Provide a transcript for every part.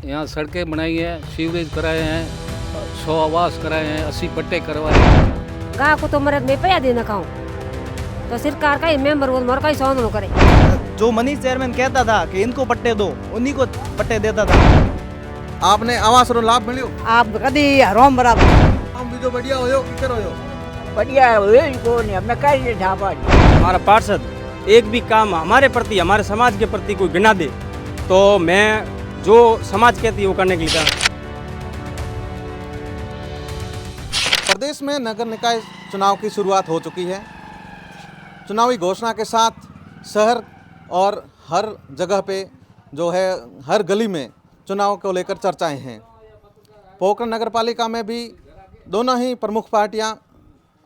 यहाँ सड़कें बनाई हैं, सीवरेज कराए हैं, 100 आवास कराए हैं, 80 पट्टे करवाए हैं। गाँव को तो मरद में पैया देना खाऊं तो सरकार का ही मेंबर वो मर का ही सौन करे। जो मनीष चेयरमैन कहता था कि इनको पट्टे दो, उन्हीं को पट्टे देता था। आपने आवास रो लाभ मिलियो? आप कदी हराम बराबर हम बीजो बढ़िया होयो कि कर होयो? बढ़िया है को नहीं हमने कहीं ढाबा। हमारा पार्षद एक भी काम हमारे प्रति, हमारे समाज के प्रति कोई गिना दे तो मैं जो समाज कहती है वो करने के लिए तैयार। प्रदेश में नगर निकाय चुनाव की शुरुआत हो चुकी है। चुनावी घोषणा के साथ शहर और हर जगह पे जो है हर गली में चुनाव को लेकर चर्चाएं हैं। पोखरण नगर पालिका में भी दोनों ही प्रमुख पार्टियां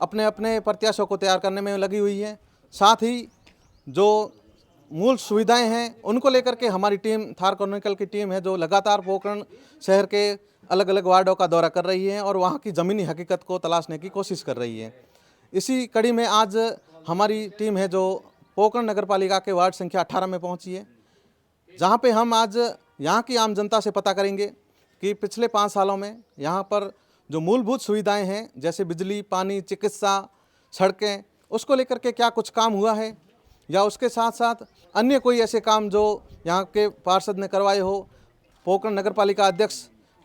अपने अपने प्रत्याशियों को तैयार करने में लगी हुई हैं। साथ ही जो मूल सुविधाएं हैं उनको लेकर के हमारी टीम थार क्रॉनिकल की टीम है जो लगातार पोखरण शहर के अलग अलग वार्डों का दौरा कर रही है और वहाँ की ज़मीनी हकीकत को तलाशने की कोशिश कर रही है। इसी कड़ी में आज हमारी टीम है जो पोखरण नगर पालिका के वार्ड संख्या 18 में पहुँची है, जहाँ पे हम आज यहाँ की आम जनता से पता करेंगे कि पिछले 5 सालों में यहाँ पर जो मूलभूत सुविधाएं हैं जैसे बिजली, पानी, चिकित्सा, सड़कें, उसको लेकर के क्या कुछ काम हुआ है या उसके साथ साथ अन्य कोई ऐसे काम जो यहाँ के पार्षद ने करवाए हो, पोखरण नगर पालिका अध्यक्ष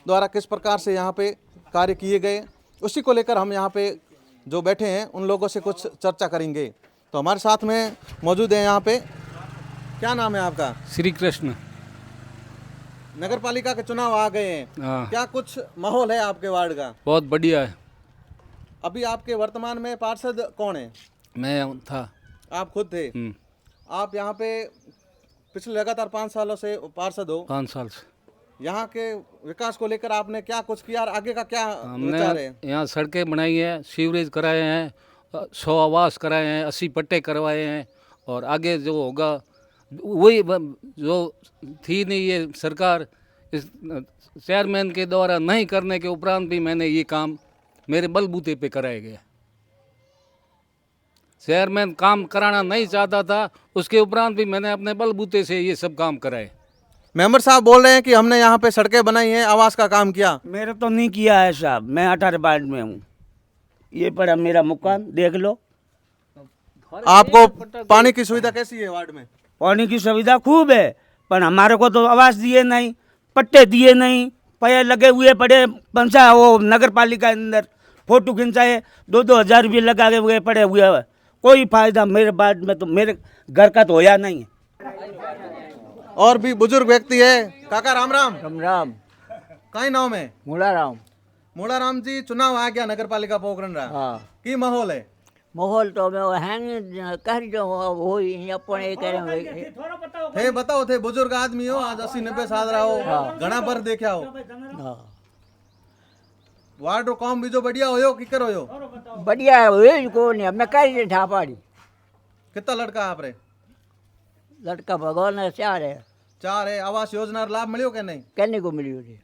द्वारा किस प्रकार से यहाँ पे कार्य किए गए, उसी को लेकर हम यहाँ पे जो बैठे हैं उन लोगों से कुछ चर्चा करेंगे। तो हमारे साथ में मौजूद है यहाँ पे, क्या नाम है आपका? श्री कृष्ण। नगर पालिका के चुनाव आ गए हैं, हाँ, क्या कुछ माहौल है आपके वार्ड का? बहुत बढ़िया है। अभी आपके वर्तमान में पार्षद कौन है? मैं था। आप खुद थे? आप यहाँ पे पिछले लगातार 5 सालों से पार्षद हो। 5 साल से यहाँ के विकास को लेकर आपने क्या कुछ किया और आगे का क्या विचार है? हमने यहाँ सड़कें बनाई हैं, सीवरेज कराए हैं, 100 आवास कराए हैं, 80 पट्टे करवाए हैं और आगे जो होगा वही जो थी नहीं ये सरकार, इस चेयरमैन के द्वारा नहीं करने के उपरांत भी मैंने ये काम मेरे बलबूते पे कराए गए। चेयरमैन काम कराना नहीं चाहता था, उसके उपरांत भी मैंने अपने बलबूते से ये सब काम कराए। मेंबर साहब बोल रहे हैं कि हमने यहाँ पे सड़कें बनाई हैं, आवास का काम किया। मेरे तो नहीं किया है साहब, मैं 18 वार्ड में हूँ। ये पड़ा मेरा मकान, देख लो। आपको पानी की सुविधा कैसी है वार्ड में? पानी की सुविधा खूब है, पर हमारे को तो आवास दिए नहीं, पट्टे दिए नहीं, पैसे लगे हुए पड़े। पंचा वो नगर पालिका के अंदर फोटो खिंचाए 2-2 हज़ार रुपये लगा के हुए पड़े हुए है। कोई फायदा मेरे वार्ड में तो मेरे घर का तो होया नहीं है। और भी बुजुर्ग व्यक्ति है। काका राम राम। राम राम। कई नाम है? मुला राम। मोड़ा राम जी, चुनाव आ गया नगर पालिका पोखरण रहा, हाँ, की माहौल है? माहौल तो मैं है कह जो हो अपने थे बताओ, थे बुजुर्ग आदमी हो, आज 80-90 साल रहा हो, घना पर देखा हो। वार्ड रो काम बीजो बढ़िया होयो कि कर होयो? बढ़िया है को नहीं हमने कहीं ढापाड़ी। कितना लड़का आप रे? लड़का भगवान है 4 है। 4 है। आवास योजना रा लाभ मिलियो कि नहीं? कहने को मिली हुई।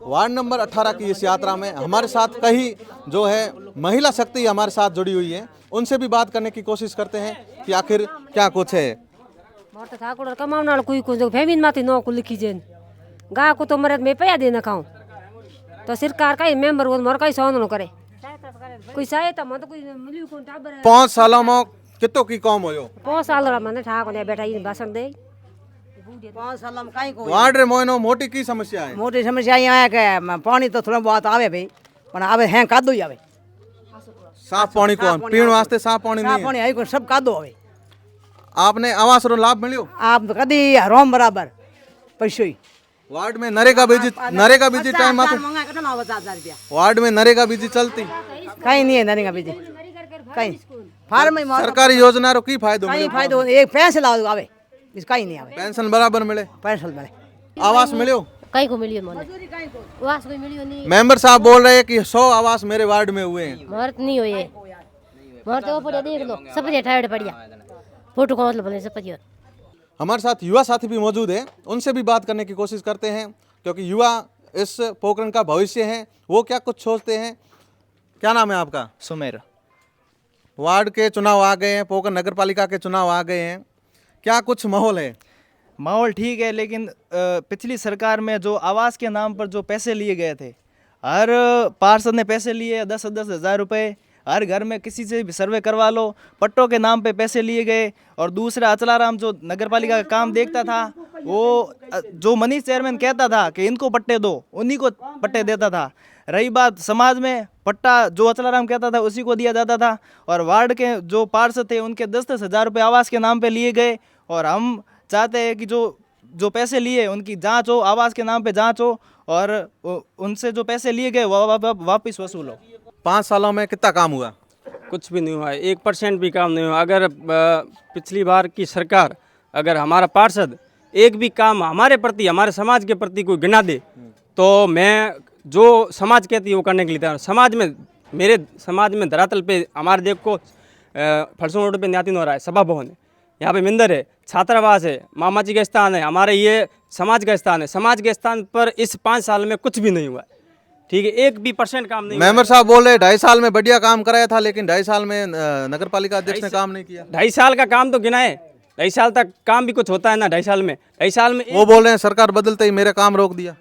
वार्ड नंबर 18 की इस यात्रा में हमारे साथ कई जो है महिला शक्ति हमारे साथ जुड़ी हुई है, उनसे भी बात करने की कोशिश करते हैं कि आखिर क्या कुछ है। मोटा ठाकुर कमाउन कोई कुछ फेमिन माथि नो को लिखी जेन गाँव को तो मरद में पैया देना खाऊं तो सरकार का ही मेंबर वो मर का ही सौन करे। कोई सहायता मत कोई मिली को टाबर 5 सालों में कितो की कम होयो? 5 साल रा मैंने ठाकुर ने बैठा ये भाषण दे। 5 साल में कहीं को वार्ड रे मोइनो मोटी की समस्या है? मोटी समस्या यहाँ है कि पानी तो थोड़ा बहुत आवे भाई, पर आवे हैं कादो ही आवे। साफ पानी कौन पीने वास्ते? साफ पानी नहीं साफ है। पानी है सब कादो आवे। आपने आवास रो लाभ मिलियो? आप कदी हराम बराबर पैसे ही वार्ड में नरेगा बीजी टाइम आते? वार्ड में नरेगा बीजी चलती? कहीं नहीं है नरेगा बीजी, कहीं फार्म में सरकारी योजना रो की फायदो? कहीं फायदो एक पैसे लाओ आवे, इसका ही नहीं आवे। पेंशन बराबर मिले? पैसे मिले। आवास मिलियो? कहीं को मिलियो मोने आवास कोई मिलियो नहीं। मेंबर साहब बोल रहे हैं कि 100 आवास मेरे वार्ड में हुए हैं। मरत नहीं होए मरत तो पड़े देख लो सब ठाड़ पड़िया फोटो को मतलब बोले सब पड़िया। हमारे साथ युवा साथी भी मौजूद हैं, उनसे भी बात करने की कोशिश करते हैं क्योंकि युवा इस पोखरण का भविष्य है, वो क्या कुछ सोचते हैं। क्या नाम है आपका? सुमेर। वार्ड के चुनाव आ गए हैं, पोखरण नगर पालिका के चुनाव आ गए हैं, क्या कुछ माहौल है? माहौल ठीक है, लेकिन पिछली सरकार में जो आवास के नाम पर जो पैसे लिए गए थे, हर पार्षद ने पैसे लिए 10-10 हज़ार रुपये, हर घर में किसी से भी सर्वे करवा लो, पट्टों के नाम पे पैसे लिए गए। और दूसरा अचलाराम जो नगर पालिका का काम देखता था, वो जो मनीष चेयरमैन कहता था कि इनको पट्टे दो, उन्हीं को पट्टे देता था। रही बात समाज में, पट्टा जो अचलाराम कहता था उसी को दिया जाता था। और वार्ड के जो पार्षद थे उनके 10-10 हज़ार रुपये आवास के नाम पे लिए गए। और हम चाहते हैं कि जो पैसे लिए उनकी जांच हो, आवास के नाम पे जांच हो, और उनसे जो पैसे लिए गए वो वापस वसूल हो। 5 सालों में कितना काम हुआ? कुछ भी नहीं हुआ है, 1% भी काम नहीं हुआ। अगर पिछली बार की सरकार, अगर हमारा पार्षद एक भी काम हमारे प्रति, हमारे समाज के प्रति कोई गिना दे, तो मैं जो समाज कहती है वो करने के लिए तैयार। समाज में, मेरे समाज में धरातल पे हमारे देखो फरसों रोड पे न्यातिन हो रहा है, सभा भवन है, यहाँ पे मंदिर है, छात्रावास है, मामा जी का स्थान है, हमारे ये समाज का स्थान है। समाज के स्थान पर इस 5 साल में कुछ भी नहीं हुआ, ठीक है, 1% काम नहीं हुआ। मेंबर साहब बोल रहे 2.5 साल में बढ़िया काम कराया था, लेकिन 2.5 साल में नगर पालिका अध्यक्ष ने काम नहीं किया। 2.5 साल का काम तो गिना है, 2.5 साल तक काम भी कुछ होता है ना। 2.5 साल में, 2.5 साल में वो बोल रहे हैं सरकार बदलते ही मेरे काम रोक दिया।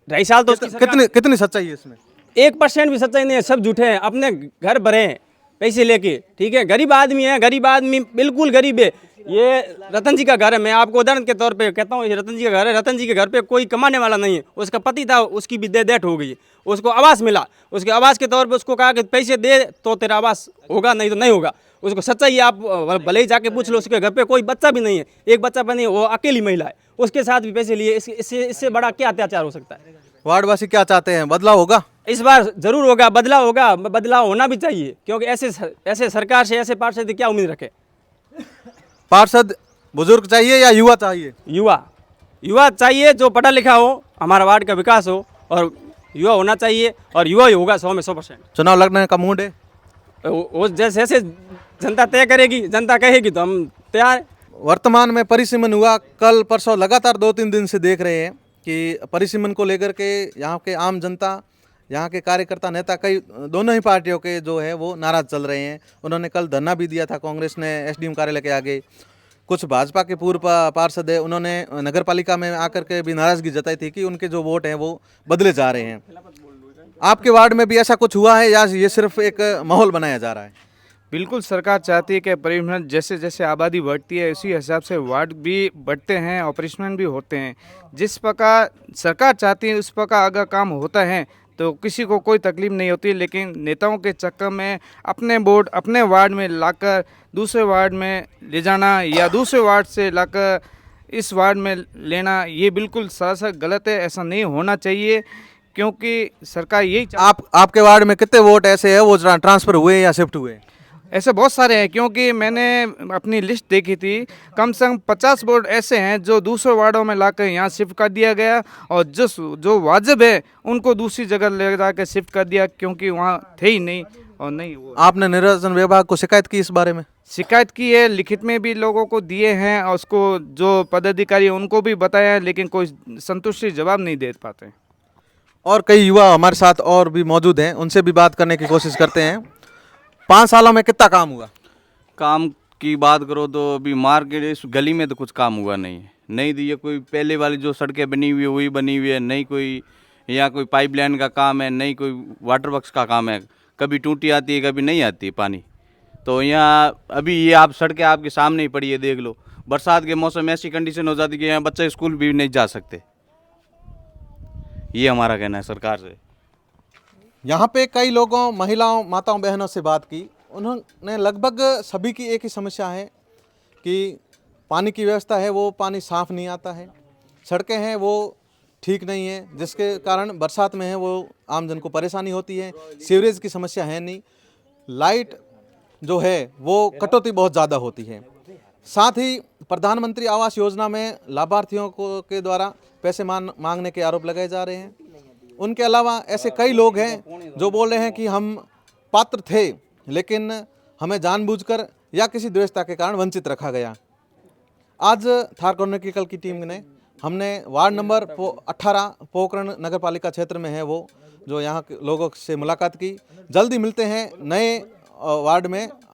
2.5 साल तो उसकी सरकार- कितनी सच्चाई है इसमें? 1% भी सच्चाई नहीं है, सब झूठे हैं, अपने घर भरे हैं पैसे लेके, ठीक है। गरीब आदमी है, गरीब आदमी बिल्कुल गरीब है। ये रतन जी का घर है, मैं आपको उदाहरण के तौर पे कहता हूँ, ये रतन जी का घर है। रतन जी के घर पे कोई कमाने वाला नहीं है, उसका पति था, उसकी भी डेथ हो गई, उसको आवास मिला, उसके आवास के तौर पे उसको कहा कि पैसे दे तो तेरा आवास होगा, नहीं तो नहीं होगा। उसको सच्चाई आप भले ही जाके पूछ लो, उसके घर पे कोई बच्चा भी नहीं है, एक बच्चा भी नहीं है, वो अकेली महिला है, उसके साथ भी पैसे लिए। इससे बड़ा क्या अत्याचार हो सकता है? वार्डवासी क्या चाहते हैं? बदलाव होगा इस बार जरूर होगा, बदलाव होगा, बदलाव होना भी चाहिए, क्योंकि ऐसे सरकार से, ऐसे पार्षद से क्या उम्मीद रखे? पार्षद बुजुर्ग चाहिए या युवा चाहिए? युवा चाहिए, जो पढ़ा लिखा हो, हमारा वार्ड का विकास हो, और युवा होना चाहिए, और युवा ही होगा 100 में 100%। चुनाव लड़ने का मूड है? वो जैसे जनता तय करेगी, जनता कहेगी तो हम तैयार हैं। वर्तमान में परिसीमन हुआ, कल परसों लगातार 2-3 दिन से देख रहे हैं कि परिसीमन को लेकर के यहाँ के आम जनता, यहाँ के कार्यकर्ता, नेता, कई दोनों ही पार्टियों के जो है वो नाराज चल रहे हैं। उन्होंने कल धरना भी दिया था, कांग्रेस ने एसडीएम कार्यालय के आगे। कुछ भाजपा के पूर्व पार्षद है, उन्होंने नगर पालिका में आकर के भी नाराजगी जताई थी कि उनके जो वोट हैं वो बदले जा रहे हैं। आपके वार्ड में भी ऐसा कुछ हुआ है या ये सिर्फ एक माहौल बनाया जा रहा है? बिल्कुल, सरकार चाहती है कि परिभ्रमण जैसे जैसे आबादी बढ़ती है उसी हिसाब से वार्ड भी बढ़ते हैं, ऑपरेशन भी होते हैं। जिस प्रकार सरकार चाहती है उस प्रकार अगर काम होता है तो किसी को कोई तकलीफ नहीं होती। लेकिन नेताओं के चक्कर में अपने वोट अपने वार्ड में लाकर दूसरे वार्ड में ले जाना या दूसरे वार्ड से लाकर इस वार्ड में लेना, ये बिल्कुल सरासर गलत है। ऐसा नहीं होना चाहिए, क्योंकि सरकार यही आपके वार्ड में कितने वोट ऐसे हैं वो ट्रांसफर हुए या शिफ्ट हुए? ऐसे बहुत सारे हैं, क्योंकि मैंने अपनी लिस्ट देखी थी, कम से कम 50 वोट ऐसे हैं जो दूसरे वार्डों में लाकर यहाँ शिफ्ट कर दिया गया, और जो वाजिब है उनको दूसरी जगह ले जाकर शिफ्ट कर दिया, क्योंकि वहाँ थे ही नहीं और नहीं वो। आपने निर्वाचन विभाग को शिकायत की इस बारे में? शिकायत की है, लिखित में भी लोगों को दिए हैं, और उसको जो पदाधिकारी हैं उनको भी बताया है, लेकिन कोई संतुष्टि जवाब नहीं दे पाते। और कई युवा हमारे साथ और भी मौजूद हैं, उनसे भी बात करने की कोशिश करते हैं। 5 सालों में कितना काम हुआ? काम की बात करो तो अभी मार्केट इस गली में तो कुछ काम हुआ नहीं है। नहीं दी है कोई, पहले वाली जो सड़कें बनी हुई है वही बनी हुई है, नहीं कोई यहाँ कोई पाइपलाइन का काम है, नहीं कोई वाटर वर्क्स का काम है। कभी टूटी आती है, कभी नहीं आती है पानी। तो यहाँ अभी ये आप सड़कें आपके सामने ही पड़ी है, देख लो। बरसात के मौसम में ऐसी कंडीशन हो जाती है कि यहाँ बच्चे स्कूल भी नहीं जा सकते। ये हमारा कहना है सरकार से। यहाँ पे कई लोगों, महिलाओं, माताओं, बहनों से बात की। उन्होंने लगभग सभी की एक ही समस्या है कि पानी की व्यवस्था है वो पानी साफ़ नहीं आता है, सड़कें हैं वो ठीक नहीं है, जिसके कारण बरसात में है वो आमजन को परेशानी होती है। सीवरेज की समस्या है नहीं, लाइट जो है वो कटौती बहुत ज़्यादा होती है। साथ ही प्रधानमंत्री आवास योजना में लाभार्थियों को के द्वारा पैसे मांगने के आरोप लगाए जा रहे हैं। उनके अलावा ऐसे कई लोग हैं जो बोल रहे हैं कि हम पात्र थे लेकिन हमें जानबूझकर या किसी द्वेषता के कारण वंचित रखा गया। आज थार क्रॉनिकल की टीम ने हमने वार्ड नंबर 18 पोखरण नगर पालिका क्षेत्र में है वो जो यहाँ के लोगों से मुलाकात की। जल्दी मिलते हैं नए वार्ड में।